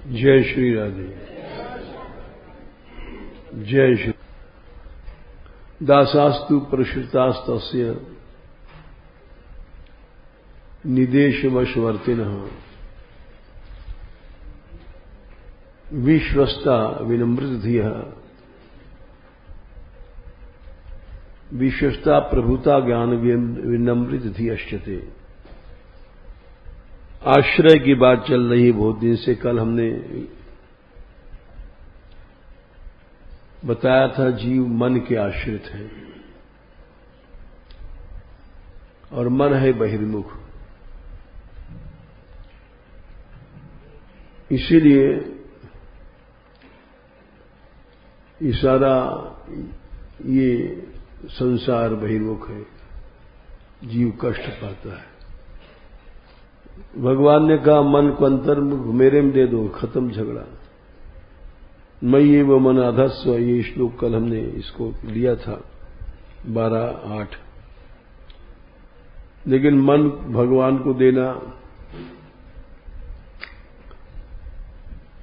जय श्री राधे। जय श्री दासास्तु प्रसृतास्तस्य निदेशवशवर्तिनः विश्वस्ता विनम्रधियः विश्वस्ता प्रभुता ज्ञान विनम्रधियश्चते। आश्रय की बात चल रही है बहुत दिन से। कल हमने बताया था जीव मन के आश्रित है और मन है बहिर्मुख। इसीलिए ये सारा ये संसार बहिर्मुख है, जीव कष्ट पाता है। भगवान ने कहा मन को अंतर्मुख मेरे में दे दो, खत्म झगड़ा। मैं ये वो मन अधस्व, ये श्लोक कल हमने इसको लिया था 12:8। लेकिन मन भगवान को देना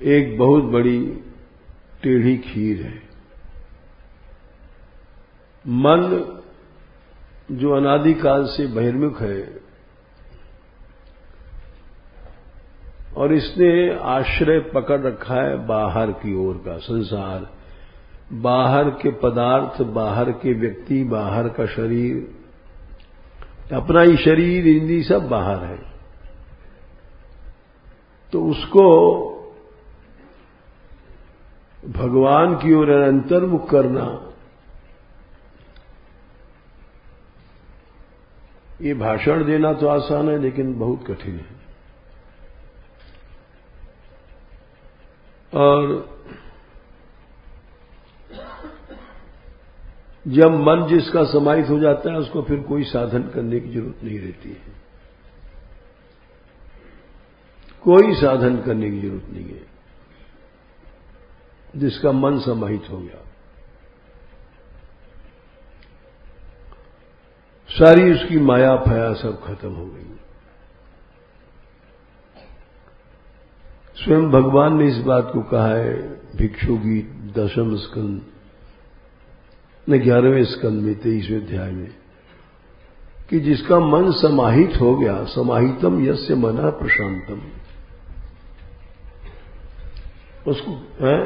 एक बहुत बड़ी टेढ़ी खीर है। मन जो अनादिकाल से बहिर्मुख है और इसने आश्रय पकड़ रखा है बाहर की ओर का संसार, बाहर के पदार्थ, बाहर के व्यक्ति, बाहर का शरीर, अपना ही शरीर इंद्रिय सब बाहर है। तो उसको भगवान की ओर अंतर्मुख करना ये भाषण देना तो आसान है लेकिन बहुत कठिन है। और जब मन जिसका समाहित हो जाता है उसको फिर कोई साधन करने की जरूरत नहीं रहती है, कोई साधन करने की जरूरत नहीं है। जिसका मन समाहित हो गया सारी उसकी माया फया सब खत्म हो गई। स्वयं भगवान ने इस बात को कहा है भिक्षु गीत 10वें स्कंद ने 11वें स्कंद में 23वें अध्याय में कि जिसका मन समाहित हो गया, समाहितम यस्य मनः प्रशांतम, उसको है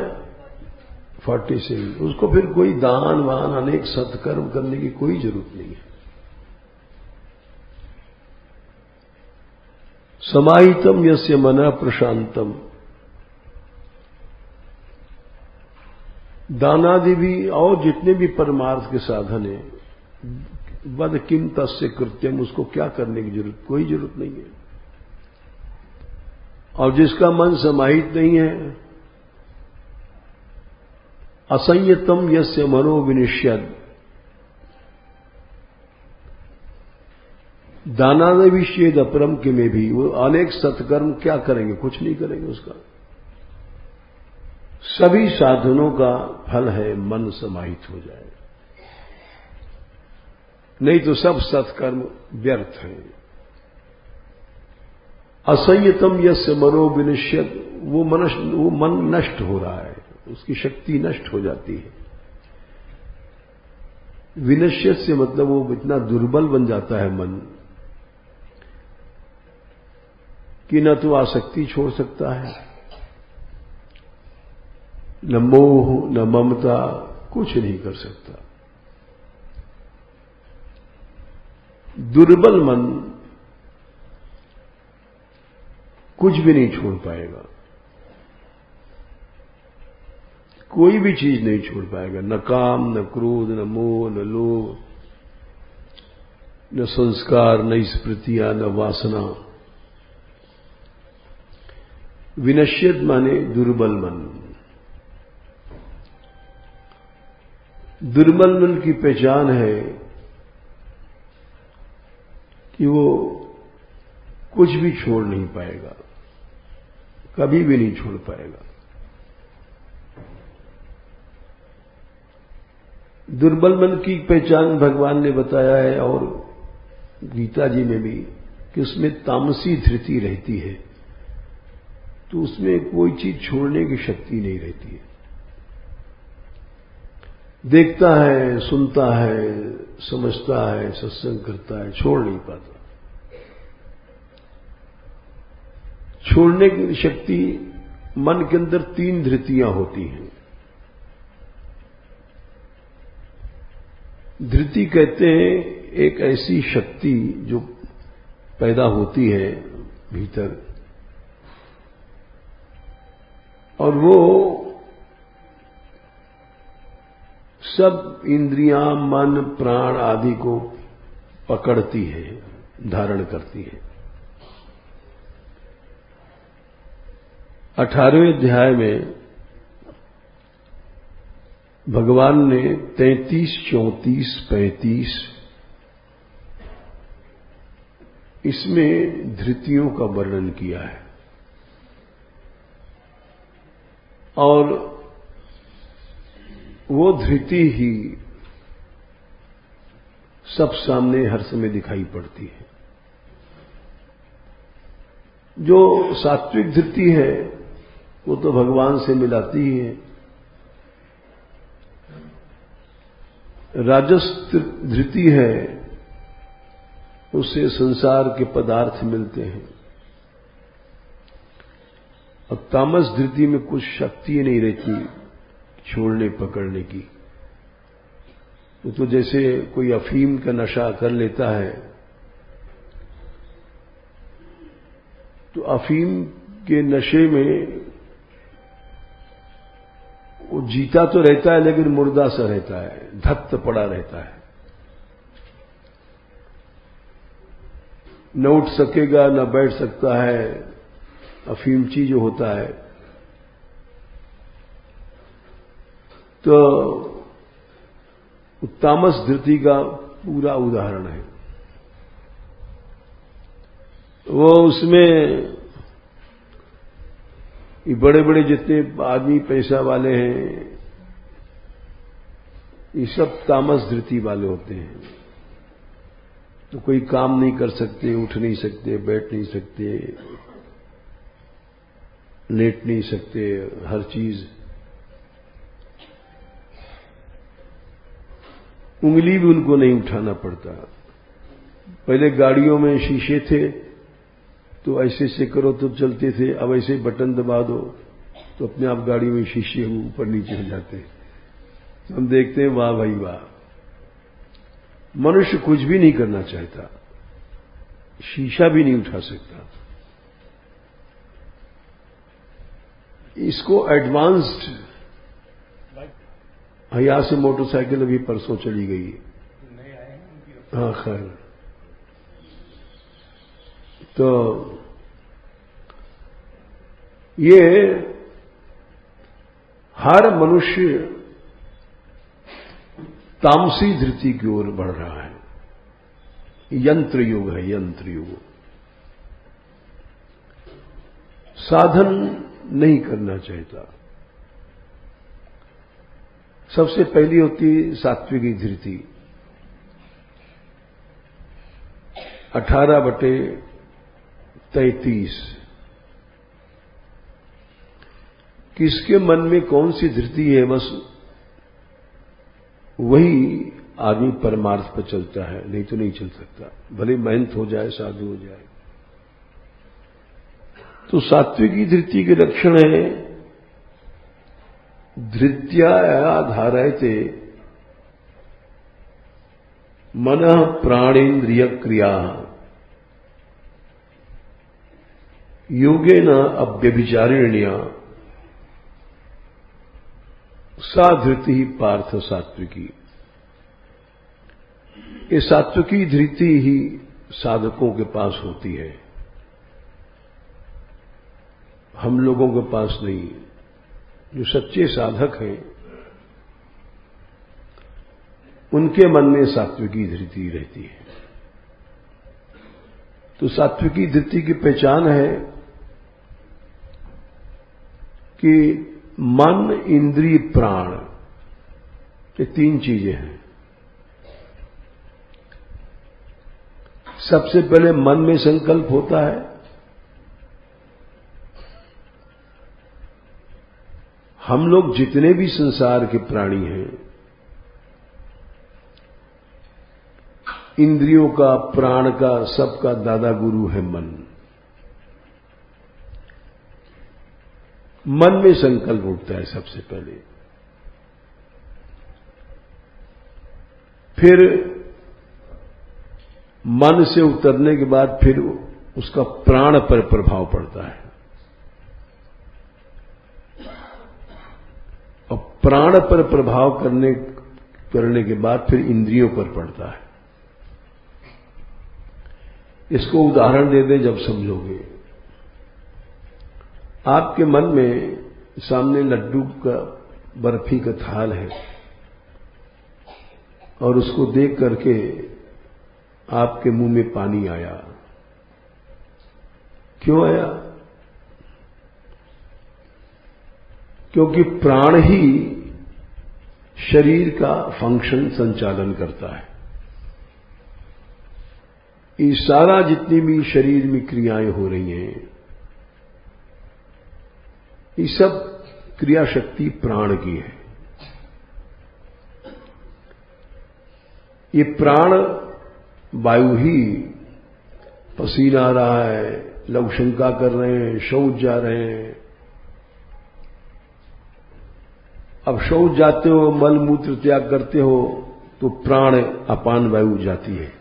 47, उसको फिर कोई दान वान अनेक सत्कर्म करने की कोई जरूरत नहीं है। समाहितम यस्य मनः प्रशांतम। दानादि भी और जितने भी परमार्थ के साधन है, वद किम तस्य कृत्यम, उसको क्या करने की जरूरत, कोई जरूरत नहीं है। और जिसका मन समाहित नहीं है, असंयतम यस्य मनो विनिश्यद, दानादि विषेद अपरम के में भी वो अनेक सत्कर्म क्या करेंगे, कुछ नहीं करेंगे। उसका सभी साधनों का फल है मन समाहित हो जाए, नहीं तो सब सत्कर्म व्यर्थ है। असंयतम यस्य मनो विनिश्यत, वो मन नष्ट हो रहा है, उसकी शक्ति नष्ट हो जाती है। विनश्यत से मतलब वो इतना दुर्बल बन जाता है मन कि न तो आसक्ति छोड़ सकता है, न मोह न ममता, कुछ नहीं कर सकता। दुर्बल मन कुछ भी नहीं छोड़ पाएगा, कोई भी चीज नहीं छोड़ पाएगा। न काम, न क्रोध, न मोह, न लोभ, न संस्कार, न स्मृतियां, न वासना। विनश्यत माने दुर्बल मन। दुर्बल मन की पहचान है कि वो कुछ भी छोड़ नहीं पाएगा, कभी भी नहीं छोड़ पाएगा। दुर्बल मन की पहचान भगवान ने बताया है और गीता जी में भी कि उसमें तामसी धृति रहती है। तो उसमें कोई चीज छोड़ने की शक्ति नहीं रहती है। देखता है, सुनता है, समझता है, सत्संग करता है, छोड़ नहीं पाता। छोड़ने की शक्ति, मन के अंदर 3 धृतियां होती हैं। धृति कहते हैं एक ऐसी शक्ति जो पैदा होती है भीतर, और वो सब इंद्रियां, मन, प्राण आदि को पकड़ती है, धारण करती है। 18वें अध्याय में भगवान ने 33, 34, 35 इसमें धृतियों का वर्णन किया है, और वो धृति ही सब सामने हर समय दिखाई पड़ती है। जो सात्विक धृति है वो तो भगवान से मिलाती ही है। राजस धृति है, उससे संसार के पदार्थ मिलते हैं। और तामस धृति में कुछ शक्ति नहीं रहती छोड़ने पकड़ने की। तो जैसे कोई अफीम का नशा कर लेता है, तो अफीम के नशे में वो जीता तो रहता है लेकिन मुर्दा सा रहता है, धत्त पड़ा रहता है, न उठ सकेगा न बैठ सकता है। अफीमची जो होता है, तो तामस धृति का पूरा उदाहरण है वो। उसमें ये बड़े बड़े जितने आदमी पैसा वाले हैं, ये सब तामस धृति वाले होते हैं। तो कोई काम नहीं कर सकते, उठ नहीं सकते, बैठ नहीं सकते, लेट नहीं सकते, हर चीज। उंगली भी उनको नहीं उठाना पड़ता। पहले गाड़ियों में शीशे थे तो ऐसे से करो तो चलते थे, अब ऐसे बटन दबा दो तो अपने आप गाड़ी में शीशे ऊपर नीचे हो जाते हैं। तो हम देखते हैं वाह भाई वाह, मनुष्य कुछ भी नहीं करना चाहता, शीशा भी नहीं उठा सकता। इसको एडवांस्ड, यहां से मोटरसाइकिल अभी परसों चली गई है। हाँ खैर, तो ये हर मनुष्य तामसी धृति की ओर बढ़ रहा है। यंत्र युग है, यंत्र युग। साधन नहीं करना चाहता। सबसे पहली होती सात्विकी धृति, 18/33। किसके मन में कौन सी धृति है, बस वही आदमी परमार्थ पर चलता है, नहीं तो नहीं चल सकता, भले महंत हो जाए, साधु हो जाए। तो सात्विकी धृति के लक्षण है धृत्या धारयते मनः प्राणेन्द्रिय क्रिया योगेन अव्यभिचारिण्या सा धृति पार्थ सात्विकी। ये सात्विकी धृति ही साधकों के पास होती है, हम लोगों के पास नहीं। जो सच्चे साधक हैं उनके मन में सात्विकी धृति रहती है। तो सात्विकी धृति की पहचान है कि मन, इंद्रिय, प्राण, ये 3 चीजें हैं। सबसे पहले मन में संकल्प होता है, हम लोग जितने भी संसार के प्राणी हैं, इंद्रियों का, प्राण का, सबका दादा गुरु है मन। मन में संकल्प उठता है सबसे पहले, फिर मन से उतरने के बाद फिर उसका प्राण पर प्रभाव पड़ता है, और प्राण पर प्रभाव करने के बाद फिर इंद्रियों पर पड़ता है। इसको उदाहरण दे दे जब समझोगे। आपके मन में सामने लड्डू का, बर्फी का थाल है, और उसको देख करके आपके मुंह में पानी आया। क्यों आया? क्योंकि प्राण ही शरीर का फंक्शन संचालन करता है। ये सारा जितनी भी शरीर में क्रियाएं हो रही हैं, ये सब क्रिया शक्ति प्राण की है। ये प्राण वायु ही पसीना आ रहा है, लोग शंका कर रहे हैं, शौच जा रहे हैं। अब शौच जाते हो, मल मूत्र त्याग करते हो, तो प्राण अपान वायु जाती है,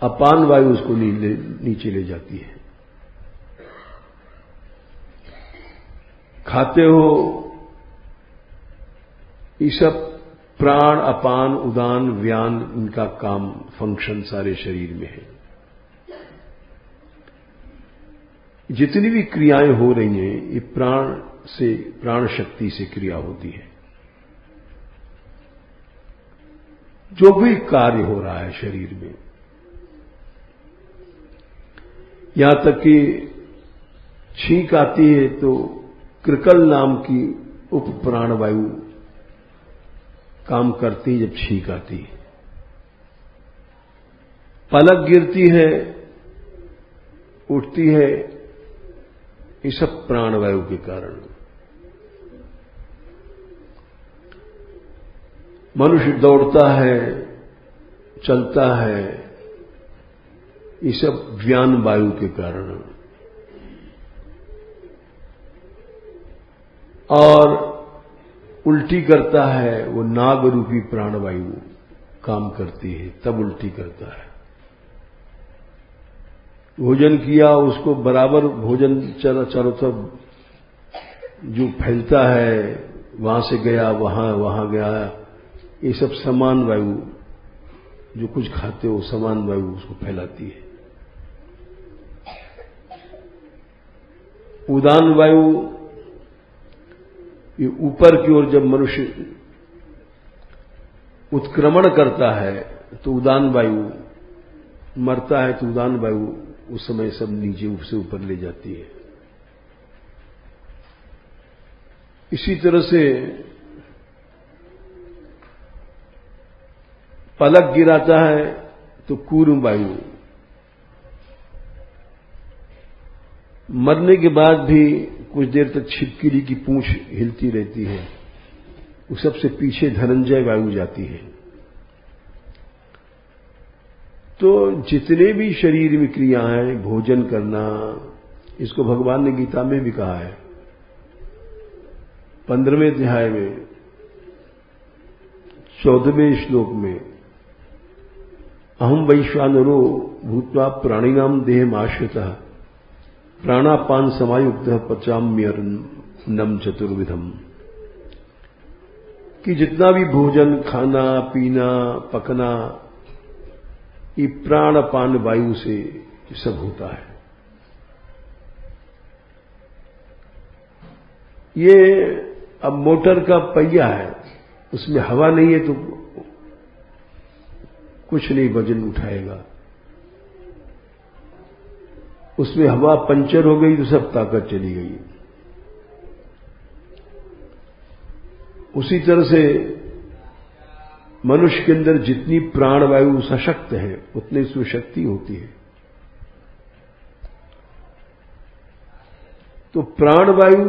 अपान वायु उसको नीचे ले जाती है। खाते हो, ये सब प्राण, अपान, उदान, व्यान, इनका काम, फंक्शन सारे शरीर में है। जितनी भी क्रियाएं हो रही हैं, ये प्राण शक्ति से क्रिया होती है। जो भी कार्य हो रहा है शरीर में, यहां तक कि छींक आती है तो कृकल नाम की उप प्राण वायु काम करती है जब छींक आती है। पलक गिरती है, उठती है, ये सब प्राणवायु के कारण। मनुष्य दौड़ता है, चलता है, ये सब व्यान वायु के कारण। और उल्टी करता है, वो नाग रूपी प्राणवायु काम करती है, तब उल्टी करता है। भोजन किया, उसको बराबर भोजन चारों तरफ जो फैलता है, वहां से गया वहां गया, ये सब समान वायु, जो कुछ खाते हो समान वायु उसको फैलाती है। उदान वायु, ये ऊपर की ओर जब मनुष्य उत्क्रमण करता है तो उदान वायु, मरता है तो उदान वायु उस समय सब नीचे से ऊपर ले जाती है। इसी तरह से पलक गिराता है तो कूर्म वायु, मरने के बाद भी कुछ देर तक छिपकली की पूंछ हिलती रहती है, उस सबसे पीछे धनंजय वायु जाती है। तो जितने भी शरीर में क्रियाएं, भोजन करना, इसको भगवान ने गीता में भी कहा है 15वें अध्याय में 14वें श्लोक में, अहम वैश्वानरो भूत्वा प्राणिनाम देहमाश्रितः प्राणापान समायुक्त पचाम्यन्नम चतुर्विधम, कि जितना भी भोजन, खाना, पीना, पकना, ये प्राणपान वायु से सब होता है। ये अब मोटर का पहिया है, उसमें हवा नहीं है तो कुछ नहीं वजन उठाएगा, उसमें हवा पंचर हो गई तो सब ताकत चली गई। उसी तरह से मनुष्य के अंदर जितनी प्राणवायु सशक्त है उतनी उसमें शक्ति होती है। तो प्राणवायु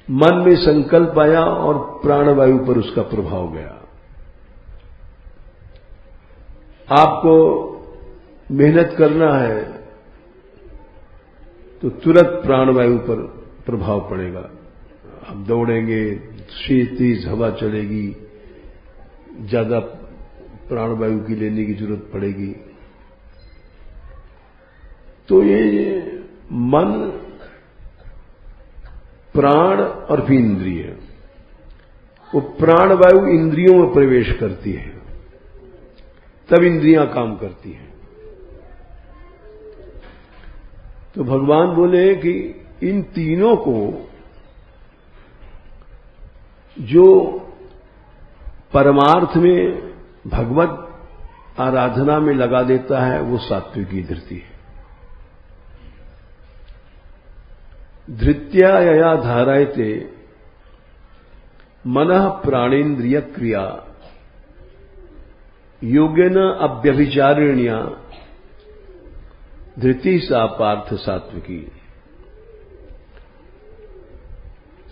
मन में संकल्प आया और प्राणवायु पर उसका प्रभाव गया। आपको मेहनत करना है तो तुरंत प्राणवायु पर प्रभाव पड़ेगा। आप दौड़ेंगे, तेज हवा चलेगी, ज्यादा प्राणवायु की लेने की जरूरत पड़ेगी। तो ये मन, प्राण और फिर इंद्रिय, वो प्राणवायु इंद्रियों में प्रवेश करती है, तब इंद्रियां काम करती हैं। तो भगवान बोले कि इन तीनों को जो परमार्थ में भगवत आराधना में लगा देता है वो सात्विकी धृति है। धृत्या यया धारयते मनः प्राणेन्द्रिय क्रिया योगेन अव्यभिचारिण्या धृति सा पार्थ सात्विकी।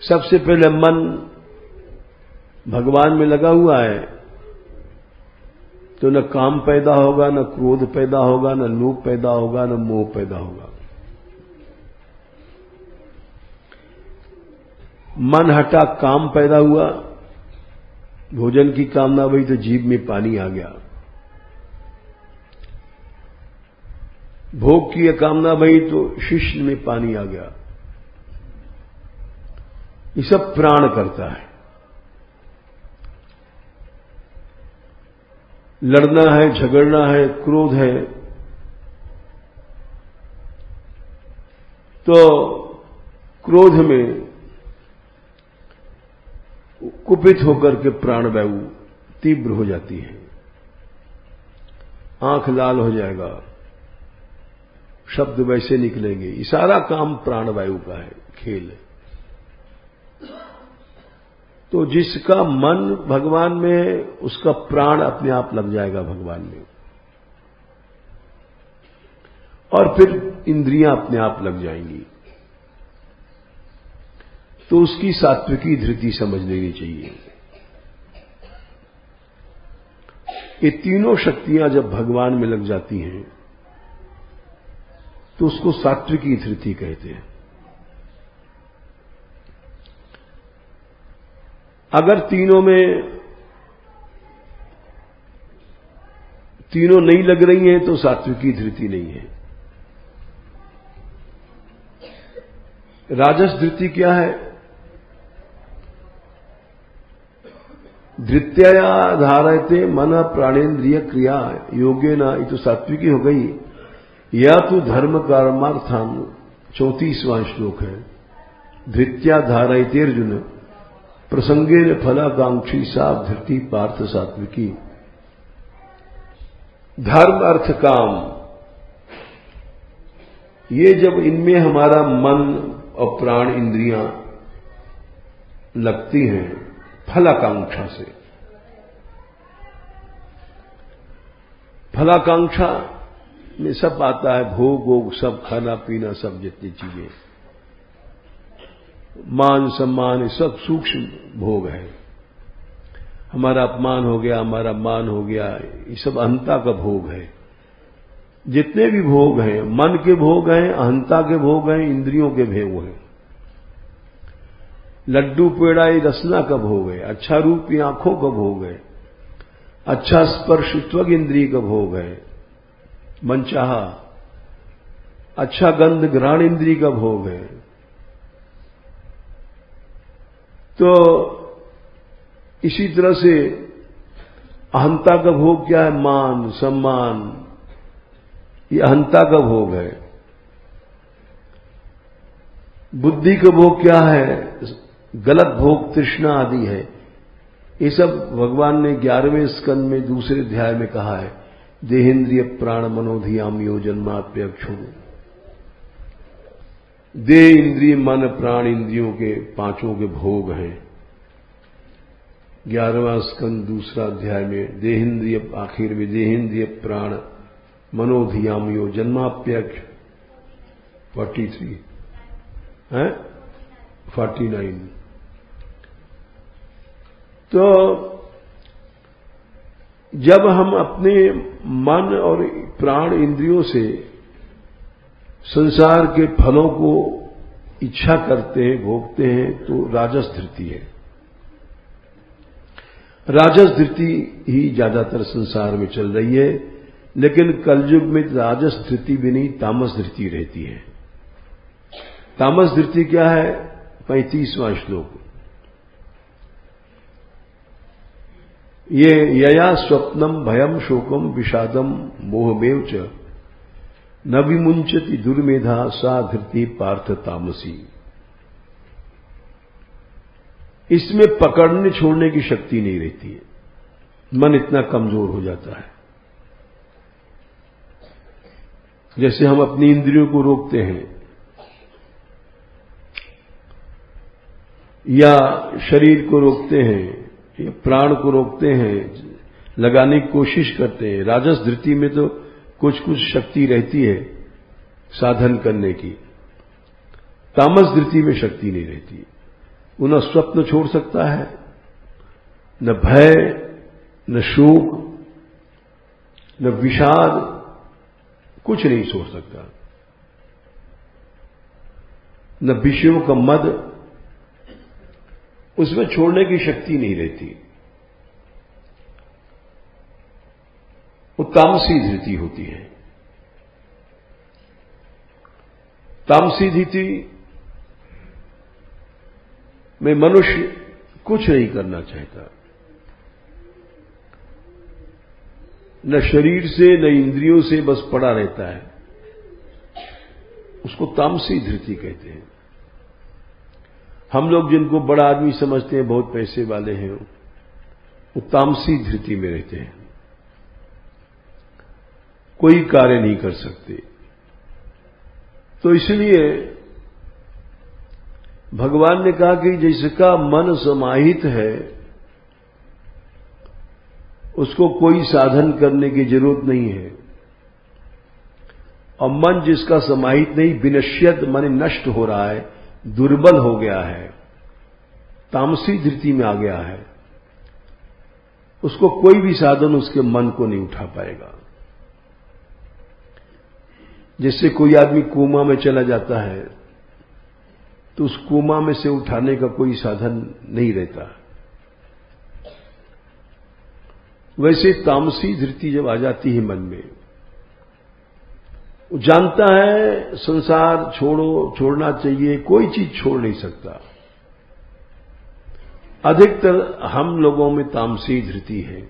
सबसे पहले मन भगवान में लगा हुआ है तो न काम पैदा होगा, न क्रोध पैदा होगा, न लोभ पैदा होगा, न मोह पैदा होगा। मन हटा, काम पैदा हुआ, भोजन की कामना हुई तो जीभ में पानी आ गया। भोग की कामना भई तो शिश्न में पानी आ गया। ये सब प्राण करता है। लड़ना है, झगड़ना है, क्रोध है, तो क्रोध में कुपित होकर के प्राणवायु तीव्र हो जाती है, आंख लाल हो जाएगा, शब्द वैसे निकलेंगे। ये सारा काम प्राणवायु का है, खेल है। तो जिसका मन भगवान में, उसका प्राण अपने आप लग जाएगा भगवान में, और फिर इंद्रियां अपने आप लग जाएंगी। तो उसकी सात्विकी धृति समझ लेनी चाहिए। ये तीनों शक्तियां जब भगवान में लग जाती हैं तो उसको सात्विकी धृति कहते हैं। अगर तीनों नहीं लग रही हैं तो सात्विकी धृति नहीं है। राजस धृति क्या है? धृत्या धारयते मन प्राणेन्द्रिय क्रिया योगेन, ये तो सात्विकी हो गई। या तो धर्म कर्मार्थान, 34वां श्लोक है। धृत्या धारयते अर्जुन प्रसंगेन फलाकांक्षी सा धृति पार्थ सात्विकी। धर्म अर्थ काम, ये जब इनमें हमारा मन और प्राण इंद्रियां लगती हैं फलाकांक्षा से, फलाकांक्षा में सब आता है, भोग वोग सब, खाना पीना सब, जितनी चीजें, मान सम्मान, सब सूक्ष्म भोग है। हमारा अपमान हो गया, हमारा मान हो गया, ये सब अहंता का भोग है। जितने भी भोग हैं, मन के भोग हैं, अहंता के भोग हैं, इंद्रियों के भोग हैं। लड्डू पेड़ा ये रसना का भोग है, अच्छा रूप ये आंखों का भोग है, अच्छा स्पर्श त्वग इंद्रिय का भोग है, मनचाहा, अच्छा गंध घ्राण इंद्रिय का भोग है। तो इसी तरह से अहंता का भोग क्या है? मान सम्मान, ये अहंता का भोग है। बुद्धि का भोग क्या है? गलत भोग, तृष्णा आदि है। ये सब भगवान ने 11वें स्कंद में दूसरे अध्याय में कहा है। देहेन्द्रिय प्राण मनोधियाम यो जन्माप्यक्षु। देह इंद्रिय मन प्राण इंद्रियों के पांचों के भोग हैं। 11वां स्कंद दूसरा अध्याय में देहेन्द्रिय, आखिर में देहेन्द्रिय प्राण मनोधियाम यो जन्माप्यक्ष 43 है 49। तो जब हम अपने मन और प्राण इंद्रियों से संसार के फलों को इच्छा करते हैं, भोगते हैं, तो राजस धृति है। राजस धृति ही ज्यादातर संसार में चल रही है, लेकिन कलयुग में राजस धृति भी नहीं, तामस धृति रहती है। तामस धृति क्या है? 35वां श्लोक। ये यया स्वप्नम भयम शोकम विषादम मोहमेव च न विमुंचति दुर्मेधा सा धृति पार्थ तामसी। इसमें पकड़ने छोड़ने की शक्ति नहीं रहती है, मन इतना कमजोर हो जाता है। जैसे हम अपनी इंद्रियों को रोकते हैं या शरीर को रोकते हैं या प्राण को रोकते हैं, लगाने की कोशिश करते हैं। राजस धृति में तो कुछ कुछ शक्ति रहती है साधन करने की, तामस धृति में शक्ति नहीं रहती। वो न स्वप्न छोड़ सकता है, न भय, न शोक, न विषाद, कुछ नहीं छोड़ सकता। न विषयों का मद, उसमें छोड़ने की शक्ति नहीं रहती। वो तामसी धृति होती है। तामसी धृति में मनुष्य कुछ नहीं करना चाहता, न शरीर से न इंद्रियों से, बस पड़ा रहता है। उसको तामसी धृति कहते हैं। हम लोग जिनको बड़ा आदमी समझते हैं, बहुत पैसे वाले हैं, वो तामसी धृति में रहते हैं, कोई कार्य नहीं कर सकते। तो इसलिए भगवान ने कहा कि जिसका मन समाहित है उसको कोई साधन करने की जरूरत नहीं है, और मन जिसका समाहित नहीं, विनश्यत माने नष्ट हो रहा है, दुर्बल हो गया है, तामसी धृति में आ गया है, उसको कोई भी साधन उसके मन को नहीं उठा पाएगा। जैसे कोई आदमी कोमा में चला जाता है तो उस कोमा में से उठाने का कोई साधन नहीं रहता। वैसे तामसी धृति जब आ जाती है मन में, वो जानता है संसार छोड़ना चाहिए, कोई चीज छोड़ नहीं सकता। अधिकतर हम लोगों में तामसी धृति है।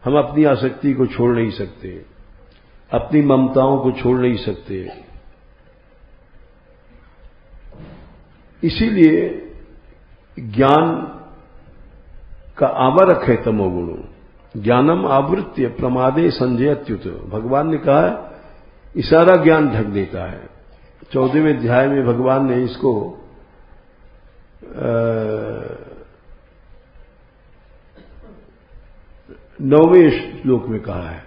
हम अपनी आसक्ति को छोड़ नहीं सकते, अपनी ममताओं को छोड़ नहीं सकते। इसीलिए ज्ञान का आवर्क है तमोगुण। ज्ञानम आवृत्य प्रमादे संजयत्युत। भगवान ने कहा है सारा ज्ञान ढक देता है। 14वें अध्याय में भगवान ने इसको 9वें श्लोक में कहा है,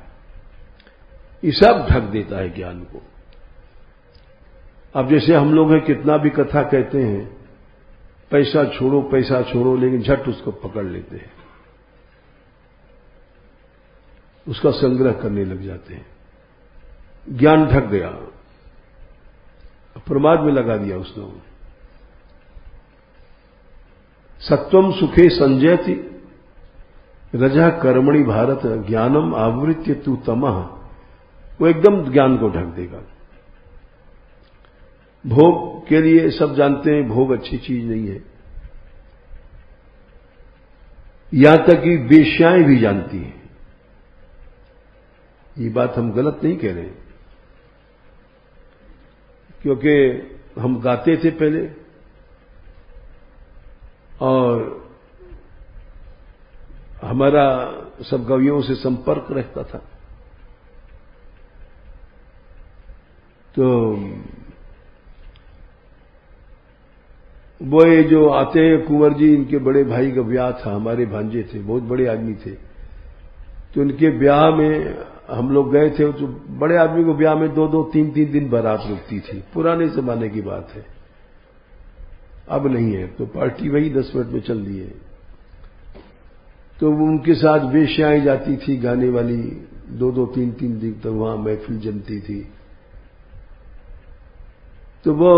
ये सब ढक देता है ज्ञान को। अब जैसे हम लोग हैं, कितना भी कथा कहते हैं पैसा छोड़ो, लेकिन झट उसको पकड़ लेते हैं, उसका संग्रह करने लग जाते हैं। ज्ञान ढक गया, प्रमाद में लगा दिया उसने। सत्वम सुखे संजयति रजः कर्मणि भारत ज्ञानम आवृत्य तु तमः। वो एकदम ज्ञान को ढक देगा। भोग के लिए सब जानते हैं भोग अच्छी चीज नहीं है, यहां तक कि वेश्याएं भी जानती हैं। ये बात हम गलत नहीं कह रहे, क्योंकि हम गाते थे पहले और हमारा सब कवियों से संपर्क रहता था। तो वो ये जो आते हैं कुंवर जी, इनके बड़े भाई का ब्याह था, हमारे भांजे थे, बहुत बड़े आदमी थे। तो उनके ब्याह में हम लोग गए थे। तो बड़े आदमी को ब्याह में 2-2, 3-3 दिन बारात रुकती थी। पुराने जमाने की बात है, अब नहीं है। तो पार्टी वही 10 मिनट में चल दी है। तो उनके साथ वेश्याएं जाती थी गाने वाली, 2-2, 3-3 दिन तक वहां महफिल जमती थी। तो वो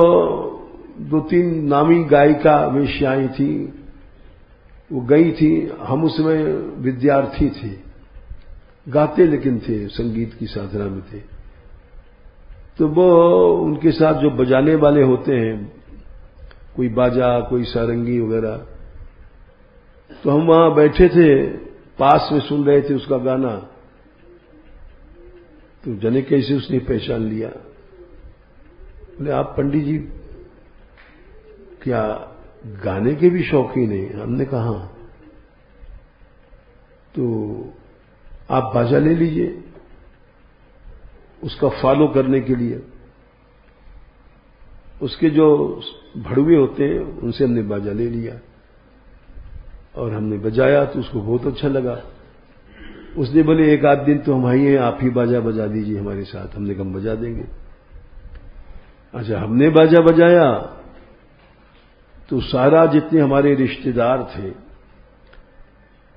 2-3 नामी गायिका वेश्याएं थी, वो गई थी। हम उसमें विद्यार्थी थे, गाते लेकिन थे, संगीत की साधना में थे। तो वो उनके साथ जो बजाने वाले होते हैं, कोई बाजा, कोई सारंगी वगैरह, तो हम वहां बैठे थे, पास में सुन रहे थे उसका गाना। तो जाने कैसे उसने पहचान लिया। बोले आप पंडित जी क्या गाने के भी शौकीन हैं? हमने कहा तो आप बाजा ले लीजिए उसका फॉलो करने के लिए। उसके जो भड़ुए होते हैं उनसे हमने बाजा ले लिया और हमने बजाया, तो उसको बहुत अच्छा लगा। उसने बोले एक आध दिन तो हम आई हैं, आप ही बाजा बजा दीजिए हमारे साथ। हमने कहा बजा देंगे। अच्छा, हमने बाजा बजाया तो सारा जितने हमारे रिश्तेदार थे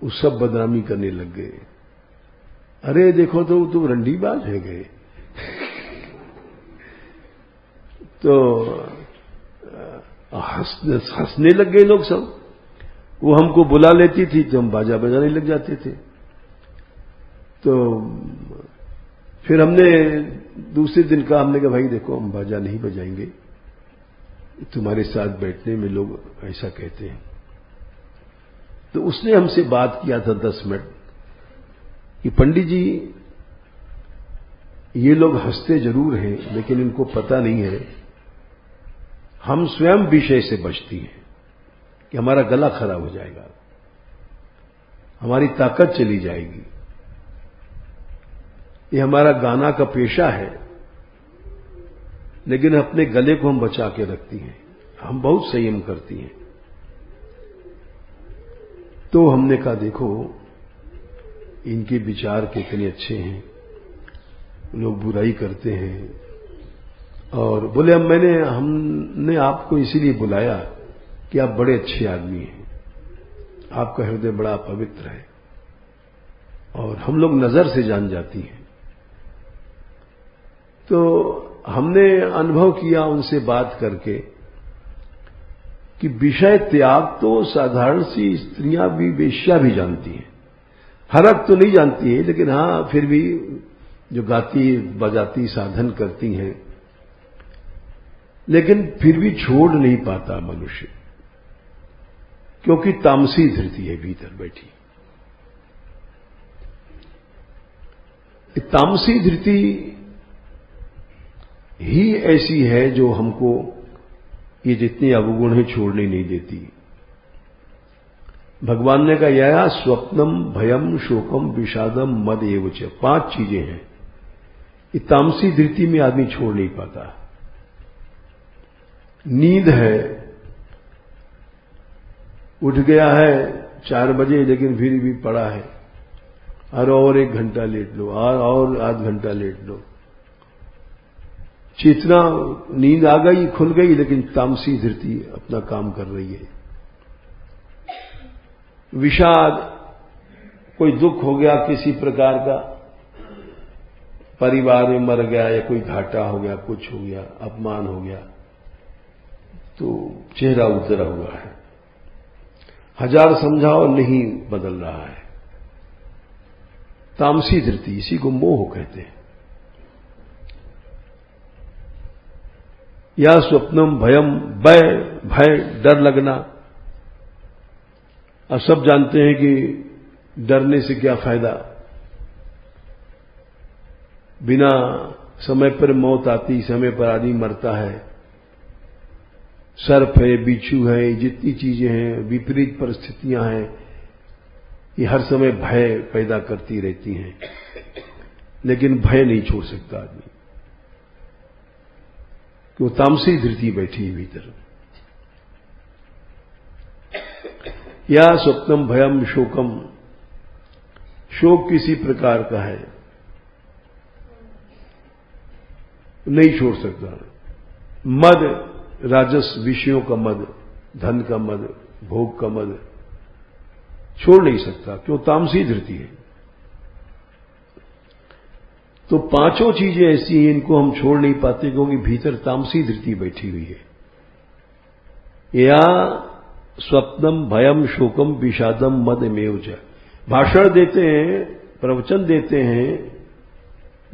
वो सब बदनामी करने लग गए। अरे देखो तो रंडीबाज है गए। तो हंसने लग गए लोग सब। वो हमको बुला लेती थी तो हम बाजा बजाने लग जाते थे। तो फिर हमने दूसरे दिन कहा, हमने कहा भाई देखो हम बाजा नहीं बजाएंगे, तुम्हारे साथ बैठने में लोग ऐसा कहते हैं। तो उसने हमसे बात किया था 10 मिनट कि पंडित जी ये लोग हंसते जरूर हैं लेकिन इनको पता नहीं है हम स्वयं विषय से बचती हैं कि हमारा गला खराब हो जाएगा, हमारी ताकत चली जाएगी। ये हमारा गाना का पेशा है लेकिन अपने गले को हम बचा के रखती हैं, हम बहुत संयम करती हैं। तो हमने कहा देखो इनके विचार कितने अच्छे हैं, लोग बुराई करते हैं। और बोले अब हमने आपको इसीलिए बुलाया कि आप बड़े अच्छे आदमी हैं, आपका हृदय बड़ा पवित्र है और हम लोग नजर से जान जाती हैं। तो हमने अनुभव किया उनसे बात करके कि विषय त्याग तो साधारण सी स्त्रियां भी, वेश्या भी जानती हैं। हर हक तो नहीं जानती है लेकिन हां फिर भी जो गाती बजाती साधन करती हैं, लेकिन फिर भी छोड़ नहीं पाता मनुष्य, क्योंकि तामसी धृति है भीतर बैठी। तामसी धृति ही ऐसी है जो हमको ये जितने अवगुण है छोड़ने नहीं देती। भगवान ने कहा यया स्वप्नम भयम शोकम विषादम मद एवच, 5 चीजें हैं। ये तामसी धृति में आदमी छोड़ नहीं पाता। नींद है, उठ गया है 4 बजे लेकिन फिर भी पड़ा है, और 1 घंटा लेट लो, और आध घंटा लेट लो। चेतना, नींद आ गई, खुल गई, लेकिन तामसी धृति अपना काम कर रही है। विषाद, कोई दुख हो गया किसी प्रकार का, परिवार में मर गया या कोई घाटा हो गया, कुछ हो गया, अपमान हो गया, तो चेहरा उतरा हुआ है, 1000 समझाओ नहीं बदल रहा है। तामसी धृति, इसी को मोह कहते हैं। या स्वप्नम भयम, भय डर लगना। अब सब जानते हैं कि डरने से क्या फायदा, बिना समय पर मौत आती, समय पर आदमी मरता है। सर्प है, बिच्छू है, जितनी चीजें हैं, विपरीत परिस्थितियां हैं, ये हर समय भय पैदा करती रहती हैं, लेकिन भय नहीं छोड़ सकता आदमी, कि वो तामसी धृति बैठी है भीतर। या स्वप्नम भयम शोकम, शोक किसी प्रकार का है, नहीं छोड़ सकता। मद, राजस विषयों का मद, धन का मद, भोग का मद, छोड़ नहीं सकता, क्यों? तामसी धृति है। तो पांचों चीजें ऐसी हैं, इनको हम छोड़ नहीं पाते क्योंकि भीतर तामसी धृति बैठी हुई है। या स्वप्नम भयम शोकम विषादम मदमेव च। भाषण देते हैं, प्रवचन देते हैं,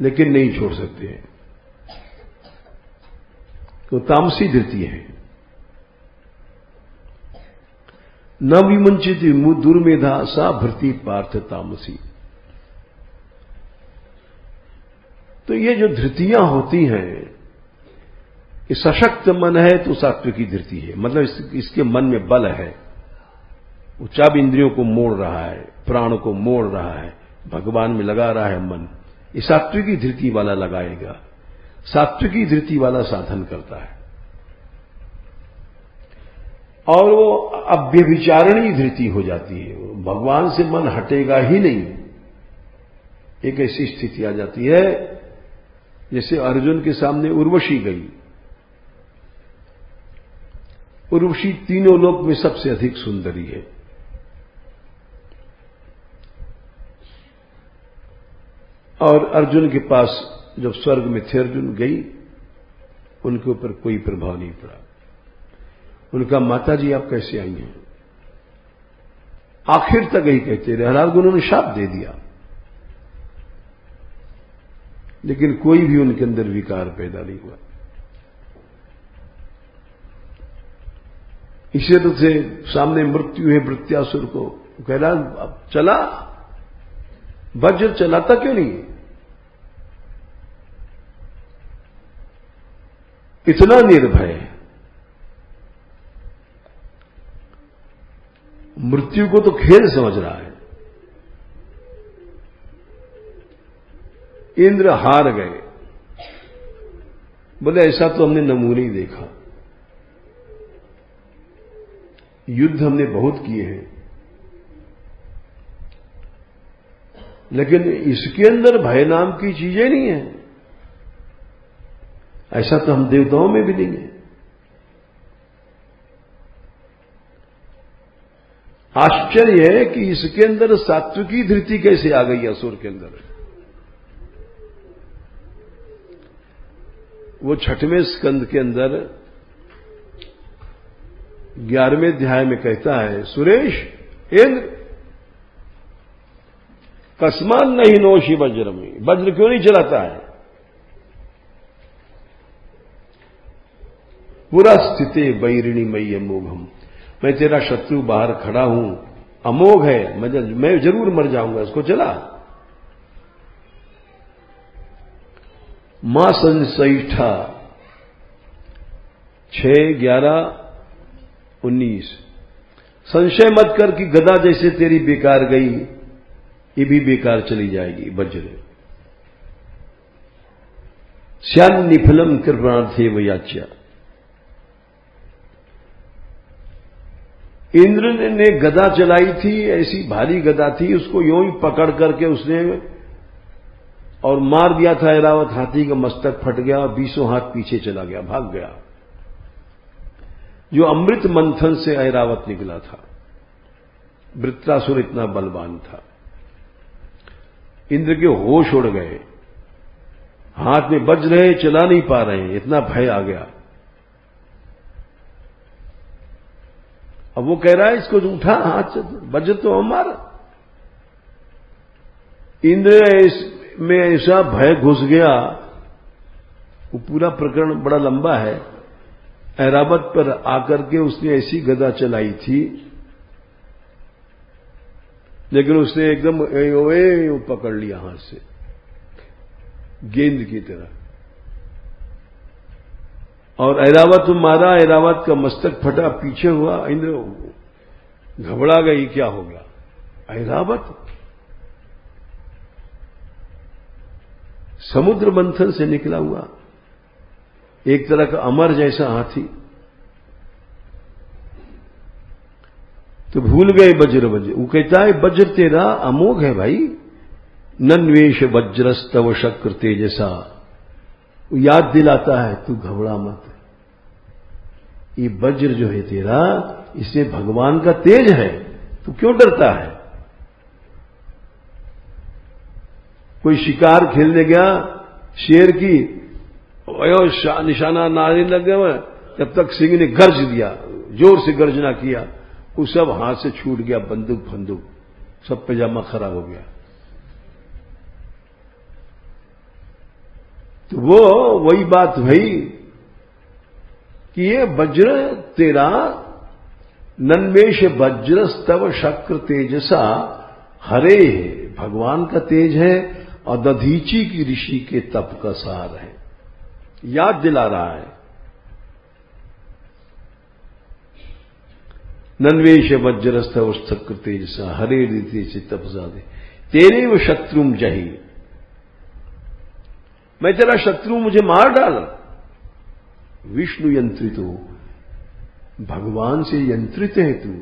लेकिन नहीं छोड़ सकते हैं, तो तामसी धृति है। न विमुंचित दुर्मेधा सा भृति पार्थ तामसी। तो ये जो धृतियां होती हैं, ये सशक्त मन है तो सात्विकी धृति है, मतलब इसके मन में बल है, वो चार इंद्रियों को मोड़ रहा है, प्राण को मोड़ रहा है, भगवान में लगा रहा है मन, ये सात्विकी धृति वाला लगाएगा। सात्विकी धृति वाला साधन करता है। और वो अव्यभिचारणी धृति हो जाती है, भगवान से मन हटेगा ही नहीं। एक ऐसी स्थिति आ जाती है जैसे अर्जुन के सामने उर्वशी गई। उर्वशी तीनों लोक में सबसे अधिक सुंदरी है। और अर्जुन के पास जब स्वर्ग में थे अर्जुन, गई, उनके ऊपर कोई प्रभाव नहीं पड़ा। उनका माता जी आप कैसे आई हैं? आखिर तक यही कहते रहे, हालांकि उन्होंने शाप दे दिया, लेकिन कोई भी उनके अंदर विकार पैदा नहीं हुआ। इसी तरह से सामने मृत्यु है वृत्यासुर को, कह रहा अब चला, वज्र चलाता क्यों नहीं? इतना निर्भय है, मृत्यु को तो खेल समझ रहा है। इंद्र हार गए, बोले ऐसा तो हमने नमूने ही देखा, युद्ध हमने बहुत किए हैं, लेकिन इसके अंदर भय नाम की चीजें नहीं है। ऐसा तो हम देवताओं में भी नहीं है। आश्चर्य है कि इसके अंदर सात्विकी धृति कैसे आ गई असुर के अंदर। वो 6वें स्कंद के अंदर 11वें अध्याय में कहता है, सुरेश इंद्र कस्मान नहीं नोशी वज्र में, वज्र क्यों नहीं चलाता है? पूरा स्थिति बैरिणी मई अमोघम, मैं तेरा शत्रु बाहर खड़ा हूं, अमोघ है, मैं जरूर मर जाऊंगा, इसको चला। मां संसैठा 6/11/19। संशय मत कर कि गदा जैसे तेरी बेकार गई, ये भी बेकार चली जाएगी वज्र। श्यान निफलम कृपार्थे वयाच्या। इंद्र ने गदा चलाई थी, ऐसी भारी गदा थी, उसको यूं ही पकड़ करके उसने और मार दिया था ऐरावत। हाथी का मस्तक फट गया, 20 हाथ पीछे चला गया, भाग गया। जो अमृत मंथन से ऐरावत निकला था। वृत्रासुर इतना बलवान था, इंद्र के होश उड़ गए, हाथ में बज रहे, चला नहीं पा रहे, इतना भय आ गया। अब वो कह रहा है इसको उठा हाथ से, वज्र तो हमारा। इंद्र में ऐसा भय घुस गया, वो पूरा प्रकरण बड़ा लंबा है। ऐरावत पर आकर के उसने ऐसी गदा चलाई थी, लेकिन उसने एकदम वो पकड़ लिया हाथ से, गेंद की तरह, और ऐरावत मारा, ऐरावत का मस्तक फटा, पीछे हुआ। इंद्र घबरा गई, क्या हो गया? ऐरावत समुद्र मंथन से निकला हुआ, एक तरह का अमर जैसा हाथी। तो भूल गए वज्र। वो कहता है वज्र तेरा अमोघ है भाई, नन्वेश वज्रस्तव शक्र तेजसा। वो याद दिलाता है तू घबरा मत, ये वज्र जो है तेरा, इसमें भगवान का तेज है, तू क्यों डरता है? कोई शिकार खेलने गया शेर की, निशाना नारे लग गया, तब तक सिंह ने गर्ज दिया, जोर से गर्जना किया, वो सब हाथ से छूट गया, बंदूक फंदूक सब पैजामा खराब हो गया। तो वो वही बात हुई कि ये वज्र तेरा नन्वेश वज्रस्तव शक्र तेजसा हरे, भगवान का तेज है और दधीची की ऋषि के तप का सार है। याद दिला रहा है, नन्वेश वज्रस्तव शक्र तेजसा हरे ऋषि तपसा दे, तेरे वो शत्रुम जही, मैं तेरा शत्रु, मुझे मार डाल। विष्णु यंत्रित हो, भगवान से यंत्रित है तू।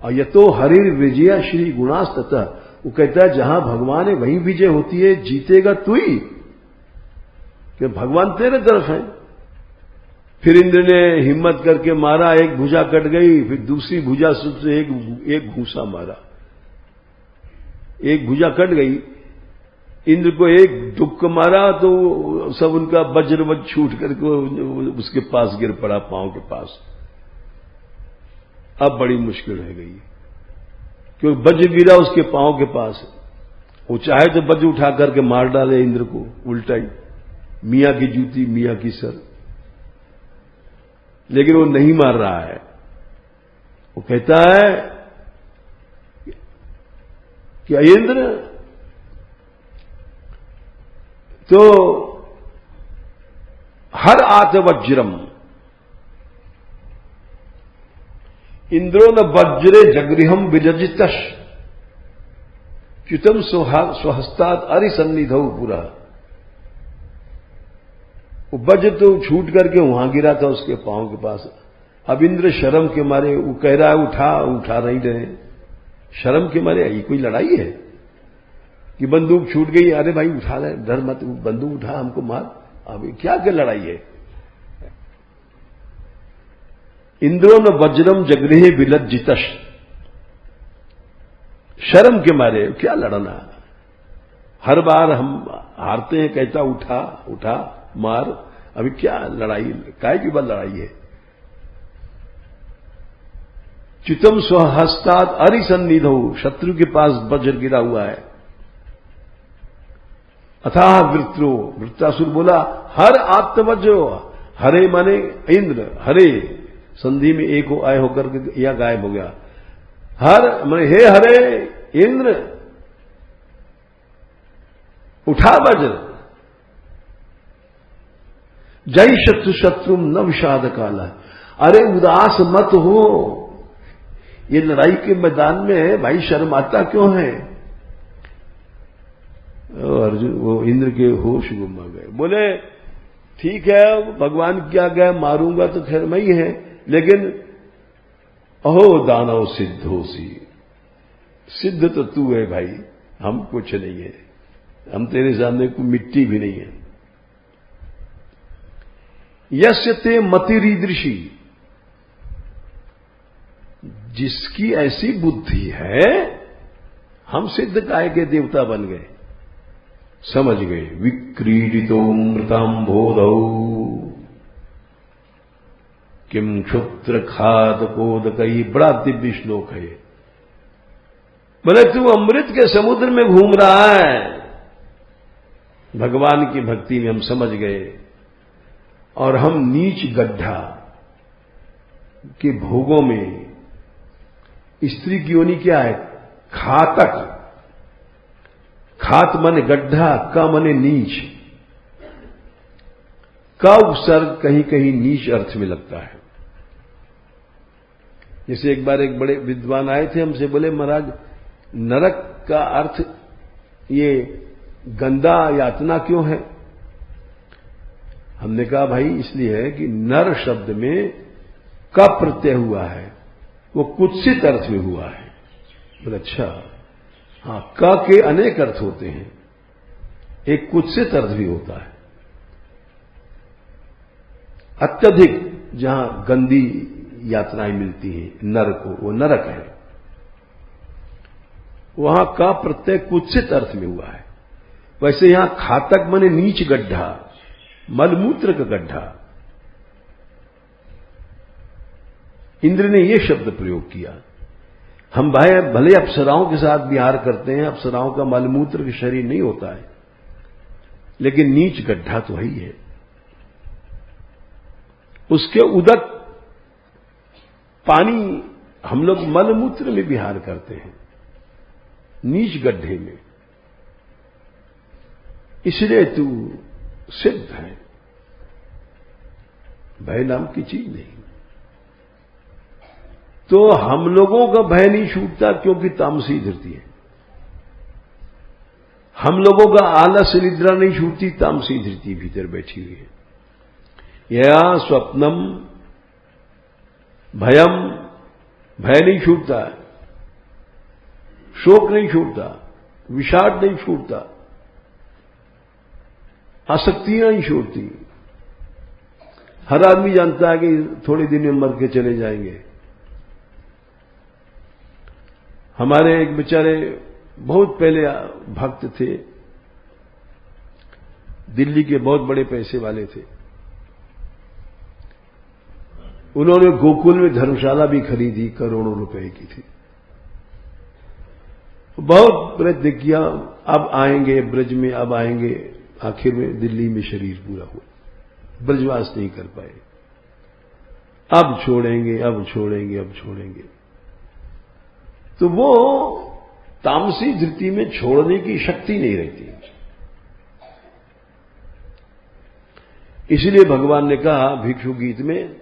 और यतो हरिर विजया श्री गुणास तथा, वो कहता है जहां भगवान है वहीं विजय होती है, जीतेगा तू ही, कि भगवान तेरे तरफ है। फिर इंद्र ने हिम्मत करके मारा, एक भुजा कट गई, फिर दूसरी भुजा से एक घूसा मारा, एक भुजा कट गई, इंद्र को एक दुख मारा तो सब उनका वज्र छूट करके उसके पास गिर पड़ा, पांव के पास। अब बड़ी मुश्किल रह गई, क्योंकि वज्र गिरा उसके पांव के पास, वो चाहे तो वज्र उठा करके मार डाले इंद्र को, उल्टा ही, मियां की जूती मियां की सर, लेकिन वो नहीं मार रहा है। वो कहता है कि इंद्र तो हर आत वज्रम, इंद्रो न वज्रे जगृहम विरजितश च्युतम स्वहस्तात् अरिसन्निधौ पुरा। वज्र तो छूट करके वहां गिरा था उसके पांव के पास। अब इंद्र शर्म के मारे, वो कह रहा है उठा नहीं रहे, शर्म के मारे। ये कोई लड़ाई है कि बंदूक छूट गई, अरे भाई उठा ले, डर मत, बंदूक उठा, हमको मार। अब क्या लड़ाई है? इंद्रो न वज्रम जगृहे विलज्जितश, शर्म के मारे क्या लड़ना। हर बार हम हारते हैं, कहता उठा मार, अभी क्या लड़ाई, काय की बात लड़ाई है। च्युतम स्वहस्तात् अरिसन्निधौ, शत्रु के पास वज्र गिरा हुआ है। अथाह वृत्रो, वृत्तासुर बोला हर आत्मवज्रो, हरे माने इंद्र, हरे संधि में एक हो आय होकर के या गायब हो गया। हर माने हे हरे इंद्र, उठा वज्र। जय शत्रु शत्रु न विषाद काला, अरे उदास मत हो, ये लड़ाई के मैदान में भाई शर्माता क्यों है। अर्जुन वो इंद्र के होश गुम गए, बोले ठीक है भगवान क्या गए, मारूंगा तो खैर मैं ही है, लेकिन अहो दानव सिद्धोसी, सिद्ध तो तू है भाई, हम कुछ नहीं है, हम तेरे सामने कोई मिट्टी भी नहीं है। यस्य ते मतिरीदृशी, जिसकी ऐसी बुद्धि है, हम सिद्ध काय के देवता बन गए, समझ गए। विक्रीडितो मृतांबोधौ किम क्षुत्र खादकोदकई, बड़ा दिव्य श्लोक है। बोले तू अमृत के समुद्र में घूम रहा है। भगवान की भक्ति में हम समझ गए, और हम नीच गड्ढा के भोगों में, स्त्री की योनि क्या है, खातक, खात माने गड्ढा, का माने नीच, का उपसर्ग कहीं कहीं नीच अर्थ में लगता है। जैसे एक बार एक बड़े विद्वान आए थे, हमसे बोले महाराज नरक का अर्थ ये गंदा यातना क्यों है। हमने कहा भाई इसलिए है कि नर शब्द में का प्रत्यय हुआ है, वो कुत्सित अर्थ में हुआ है। बोले अच्छा, हाँ, का के अनेक अर्थ होते हैं, एक कुत्सित अर्थ भी होता है। अत्यधिक जहां गंदी यातनाएं मिलती हैं नर को, वो नरक है। वहां का प्रत्यय कुत्सित अर्थ में हुआ है। वैसे यहां खातक माने नीच गड्ढा, मलमूत्र का गड्ढा। इंद्र ने यह शब्द प्रयोग किया। हम भाई भले अप्सराओं के साथ विहार करते हैं, अप्सराओं का मलमूत्र के शरीर नहीं होता है, लेकिन नीच गड्ढा तो ही है। उसके उदक पानी हम लोग मलमूत्र में विहार करते हैं, नीच गड्ढे में। इसलिए तू सिद्ध है, भय नाम की चीज नहीं। तो हम लोगों का भय नहीं छूटता क्योंकि तामसी धरती है। हम लोगों का आलस निद्रा नहीं छूटती, तामसी धरती भीतर बैठी हुई है। या स्वप्नम भयम, भय नहीं छूटता, शोक नहीं छूटता, विषाद नहीं छूटता, आसक्तियां नहीं छूटती। हर आदमी जानता है कि थोड़े दिन में मर के चले जाएंगे। हमारे एक बेचारे बहुत पहले भक्त थे, दिल्ली के बहुत बड़े पैसे वाले थे। उन्होंने गोकुल में धर्मशाला भी खरीदी, करोड़ों रुपए की थी। बहुत प्रयत्न किया, अब आएंगे ब्रज में, अब आएंगे। आखिर में दिल्ली में शरीर पूरा हुआ, ब्रजवास नहीं कर पाए। अब छोड़ेंगे, अब छोड़ेंगे, अब छोड़ेंगे। तो वो तामसी धृति में छोड़ने की शक्ति नहीं रहती। इसलिए भगवान ने कहा भिक्षु गीत में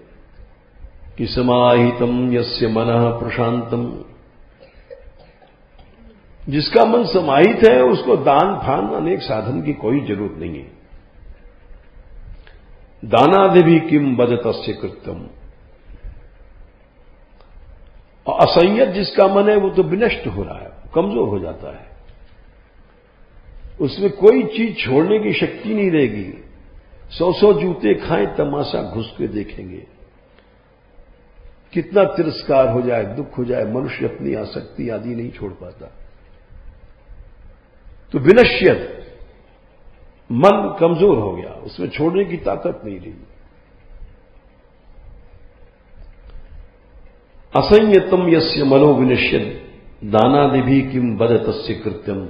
कि समाहितम यस्य मनः प्रशांतम, जिसका मन समाहित है उसको दान फान अनेक साधन की कोई जरूरत नहीं है। दानादि किम बदतस्य कृत्यम। और असंयत जिसका मन है वो तो विनष्ट हो रहा है, कमजोर हो जाता है। उसमें कोई चीज छोड़ने की शक्ति नहीं रहेगी। 100 जूते खाएं, तमाशा घुस के देखेंगे। कितना तिरस्कार हो जाए, दुख हो जाए, मनुष्य अपनी आसक्ति आदि नहीं छोड़ पाता। तो विनश्यत, मन कमजोर हो गया, उसमें छोड़ने की ताकत नहीं रही। असंयतम यस्य मनो विनश्यत दानादि किम बदतस्य कृत्यम।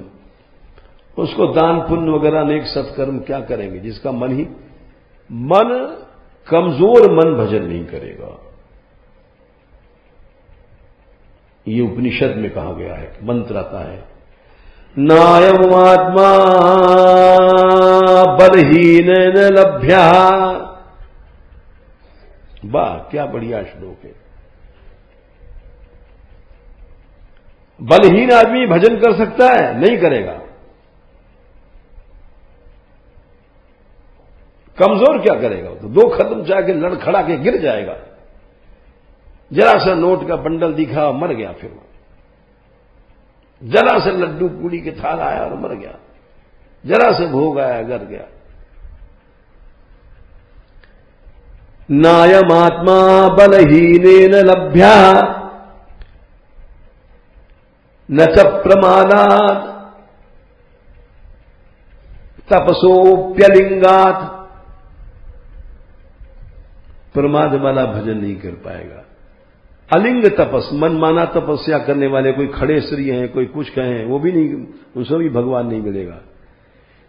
उसको दान पुण्य वगैरह अनेक सत्कर्म क्या करेंगे, जिसका मन कमजोर मन भजन नहीं करेगा। ये उपनिषद में कहा गया है, मंत्र आता है, नायम आत्मा बलहीन न लभ्या। वाह, क्या बढ़िया श्लोक है। बलहीन आदमी भजन कर सकता है? नहीं करेगा। कमजोर क्या करेगा? तो 2 कदम जाके लड़खड़ा के गिर जाएगा। जरा सा नोट का बंडल दिखा, मर गया। फिर जरा से लड्डू पूड़ी के थाल आया और मर गया। जरा से भोग आया, गर गया। नायमात्मा बलहीनेन लभ्या न च प्रमादात् तपसोप्यलिंगात्। प्रमाद वाला भजन नहीं कर पाएगा। अलिंग तपस, मन माना तपस्या करने वाले, कोई खड़े श्री हैं, कोई कुछ कहें, वो भी नहीं, उनसे भी भगवान नहीं मिलेगा।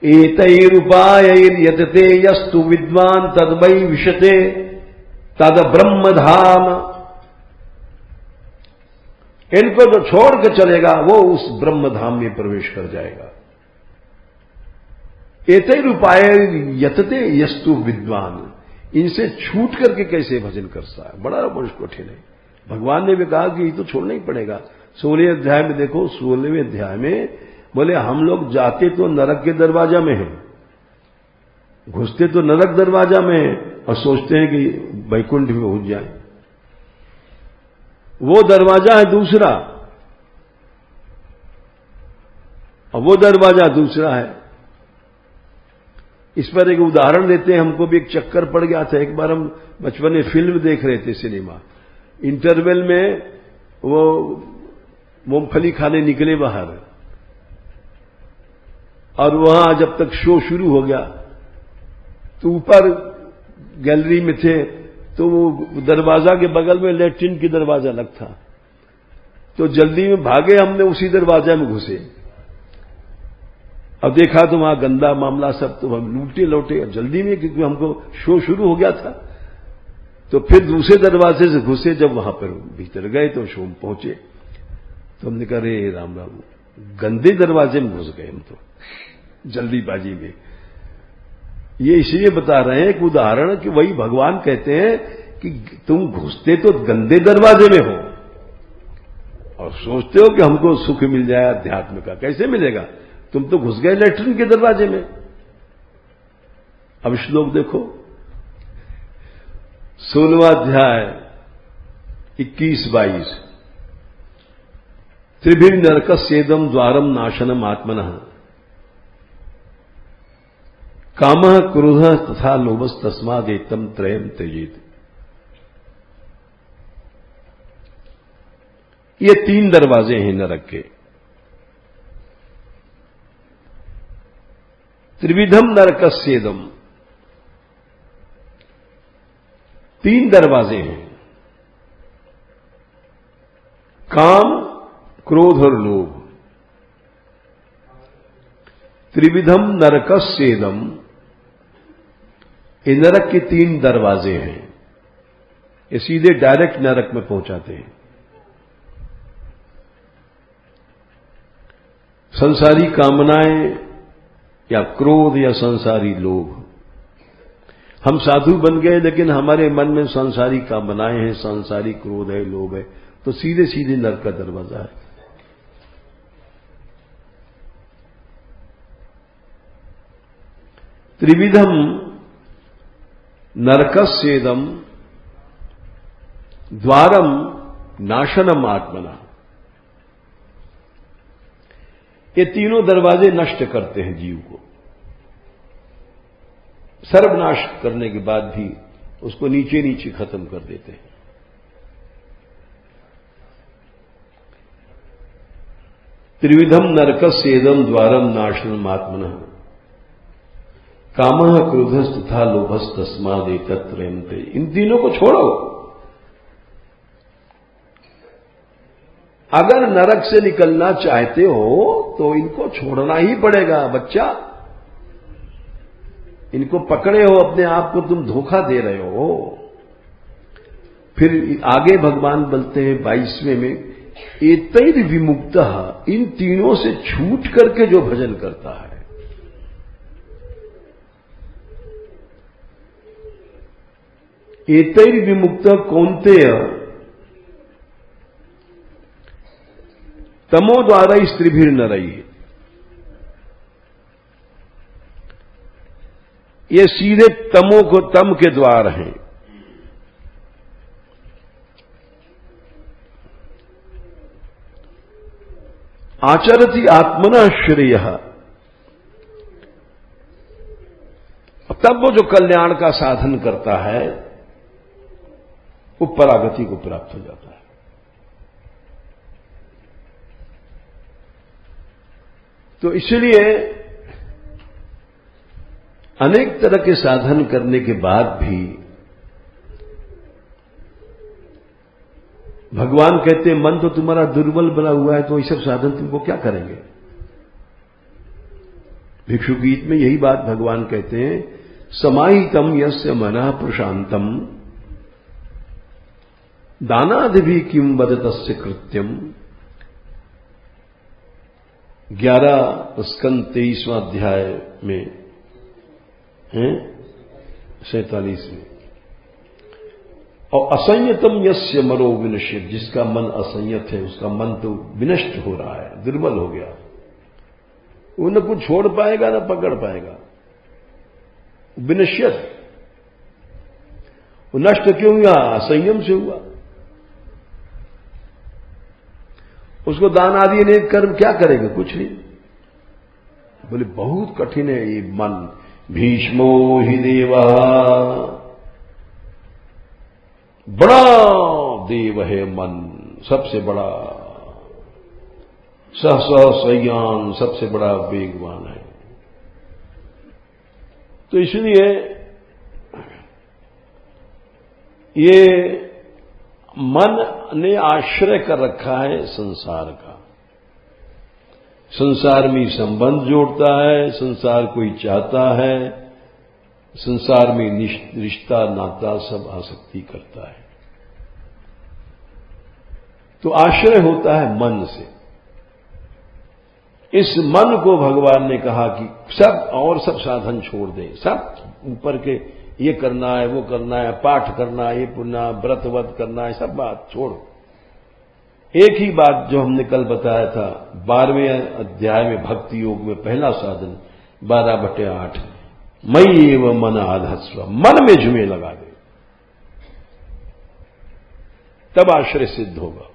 एतैरुपायैर्यतते यस्तु विद्वान तद्वै विशते तद ब्रह्मधाम। इनको जो छोड़ के चलेगा वो उस ब्रह्मधाम में प्रवेश कर जाएगा। एतैरुपायैर्यतते यस्तु विद्वान, इनसे छूट करके कैसे भजन करता है, बड़ा मनुष्य कठिन है। भगवान ने भी कहा कि ये तो छोड़ना ही पड़ेगा। 16वें अध्याय में देखो, 16वें अध्याय में बोले हम लोग जाते तो नरक के दरवाजा में हैं, घुसते तो नरक दरवाजा में हैं और सोचते हैं कि वैकुंठ में पहुंच जाए। वो दरवाजा है दूसरा और वो दरवाजा दूसरा है। इस पर एक उदाहरण देते हैं। हमको भी एक चक्कर पड़ गया था। एक बार हम बचपन में फिल्म देख रहे थे, सिनेमा। इंटरवल में वो मूंगफली खाने निकले बाहर, और वहां जब तक शो शुरू हो गया तो ऊपर गैलरी में थे, तो वो दरवाजा के बगल में लैट्रिन की दरवाजा अलग था, तो जल्दी में भागे, हमने उसी दरवाजे में घुसे। अब देखा तो वहां गंदा मामला सब, तो हम लूटे लौटे जल्दी में, क्योंकि हमको शो शुरू हो गया था। तो फिर दूसरे दरवाजे से घुसे, जब वहां पर भीतर गए तो शो में पहुंचे, तो हमने कहा रे राम राम, गंदे दरवाजे में घुस गए हम तो जल्दीबाजी में। ये इसलिए बता रहे हैं कि उदाहरण कि वही भगवान कहते हैं कि तुम घुसते तो गंदे दरवाजे में हो और सोचते हो कि हमको सुख मिल जाए अध्यात्म का, कैसे मिलेगा? तुम तो घुस गए लैट्रिन के दरवाजे में। अब श्लोक देखो, 16वां अध्याय 21-22। त्रिभिर नरकस्येदम द्वारम नाशनम आत्मनः कामः क्रोधः तथा लोभस् तस्मादेतम त्रयम् त्यजेत्। ये 3 दरवाजे हैं नरक के। त्रिविधम नरकस्येदम, 3 दरवाजे हैं, काम, क्रोध और लोभ। त्रिविधम नरकस्येदम, ये नरक के 3 दरवाजे हैं। ये सीधे डायरेक्ट नरक में पहुंचाते हैं। संसारी कामनाएं या क्रोध या संसारी लोभ। हम साधु बन गए लेकिन हमारे मन में संसारी कामनाएं हैं, संसारी क्रोध है, लोभ है, तो सीधे सीधे नरक का दरवाजा है। त्रिविधम नरकस्येदम द्वारम नाशनम आत्मना, ये तीनों दरवाजे नष्ट करते हैं जीव को। सर्वनाश करने के बाद भी उसको नीचे नीचे खत्म कर देते हैं। त्रिविधम नरकस्येदम द्वारम नाशनम आत्मनः कामः क्रोधस् तथा लोभस् तस्मादेतत् त्रयम् त्यजेत्। इन तीनों को छोड़ो। अगर नरक से निकलना चाहते हो तो इनको छोड़ना ही पड़ेगा बच्चा। इनको पकड़े हो, अपने आप को तुम धोखा दे रहे हो। फिर आगे भगवान बोलते हैं 22वें में, एतैर विमुक्तः, इन तीनों से छूट करके जो भजन करता है। एतैर विमुक्तः कौन्तेय तमो द्वारा स्त्रीभिर नरई, ये सीधे तमो को, तम के द्वार हैं। आचरति आत्मना श्रेयः, तब वो जो कल्याण का साधन करता है वो परागति को प्राप्त हो जाता है। तो इसलिए अनेक तरह के साधन करने के बाद भी भगवान कहते हैं मन तो तुम्हारा दुर्बल बना हुआ है, तो ये सब साधन तुमको क्या करेंगे। भिक्षु गीत में यही बात भगवान कहते हैं, समाहितम यस्य मनः प्रशांतम दानादिभि किम वद तस्य कृत्यम। 11 स्कंद 23वां अध्याय में 47 में, और असंयतम यस्य मनो विनश्यत, जिसका मन असंयत है उसका मन तो विनष्ट हो रहा है, दुर्बल हो गया, वो न कुछ छोड़ पाएगा न पकड़ पाएगा। विनश्यत, वो नष्ट क्यों हुआ? असंयम से हुआ। उसको दान आदि अनेक कर्म क्या करेंगे? कुछ नहीं। बोले बहुत कठिन है ये मन। भीष्मो हि देवा, बड़ा देव है मन, सबसे बड़ा, सह सह संयान, सबसे बड़ा वेगवान है। तो इसलिए ये मन ने आश्रय कर रखा है संसार का। संसार में संबंध जोड़ता है, संसार कोई चाहता है, संसार में रिश्ता नाता सब आसक्ति करता है। तो आश्रय होता है मन से। इस मन को भगवान ने कहा कि सब साधन छोड़ दें, सब ऊपर के ये करना है, वो करना है, पाठ करना है, ये पुण्य व्रतवत करना है, सब बात छोड़ो। एक ही बात जो हमने कल बताया था 12वें अध्याय में भक्ति योग में पहला साधन 12/8 मयि एव मन आधत्स्व, मन में झुमे लगा दे, तब आश्रय सिद्ध होगा।